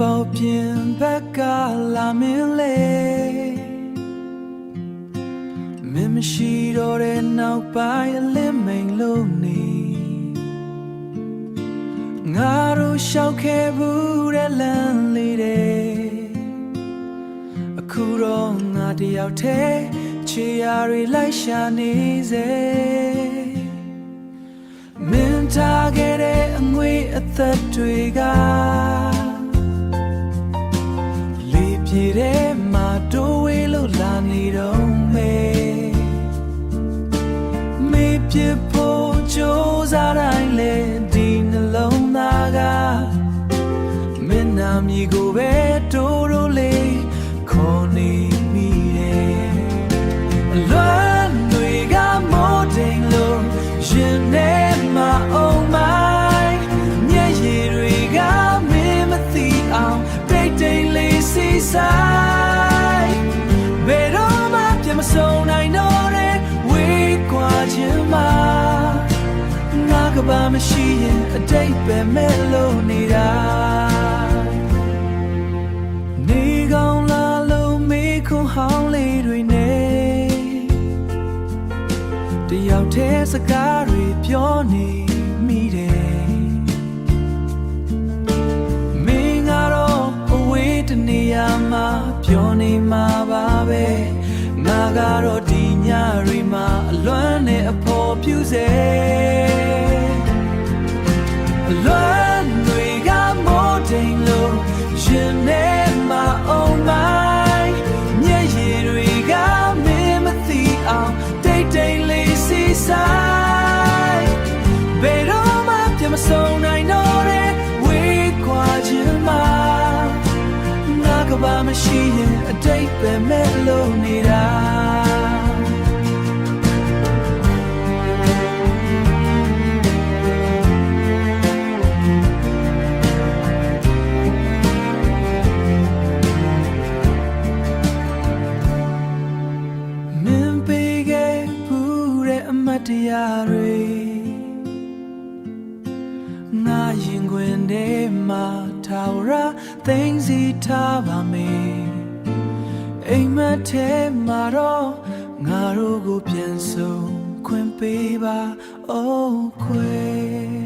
ပေါပြင်ဘက်ကလာမင်းလေမင်းမရှိတော့တဲ့နောက်ပိုင်းအလင်းမိန်လို့နေငါတို့ရှောက်ခဲ့ဘူးတဲ့လမ်းလေးတဲ့အခုတော့ငါတယောက်တည်းချီရာတွေလိုက်ရှာနေစေမင်းထားခဲ့တဲ့အငွေအသက်တွေကလေးပြေတဲ့မှာတိုးဝေးလို့လာနေတော့မေပြဖို့ကြိုးစားတိုင်းလေဒီနှလုံးသားကမင်းနာမည်ကိုပဲတိုးတိုးလေးခေါ်နေမိတယ်အလွမ်းတွေကမိုးတိမ်လို့ရင်ထဲမှာအောင်မိုင်းမျက်ရည်တွေကမင်းမသိအောင်တိတ်တိတ်လေးစီဆိုင်ဘယ်တော့မှပြန်မဆုံးနိုင်တော့တဲ့ဝေးကွာခြင်းမှာငါကဘာမရှိရင်အတိတ်ပဲမဲ့လို့နေတာနေကောင်းလာလို့မေးခွန်းဟောင်းလေးတွေနဲ့တယောက်တည်းစကားတွေပြောနေမိတယ်မင်းကတော့အဝေးတနေရာမှာပြောနေမှာပါပဲငါကတော့ဒီညတွေမှာအလွမ်းနဲ့အဖို့ပြုစေအလွမ်းတွေကမိုးတိမ်လို့ရင်ထဲမှာအောင်မိုင်းမျက်ရည်တွေကမင်းမသိအောင်တိတ်တိတ်လေးစီဆိုင်ဘယ်တော့မှပြန်မဆုံးနိုင်တော့တဲ့ဝေးကွာခြင်းမှာငါကဘာမရှိရင်အတိတ်ပဲမဲ့လို့နေတာတရားတွေငါရင်ခွင်ထဲမှာထာဝရသိမ့်စီထားပါမယ်အိမ်မက်ထဲမှာတော့ငါတို့ကိုပြန်ဆုံခွင့်ပေးပါအိုးခွေ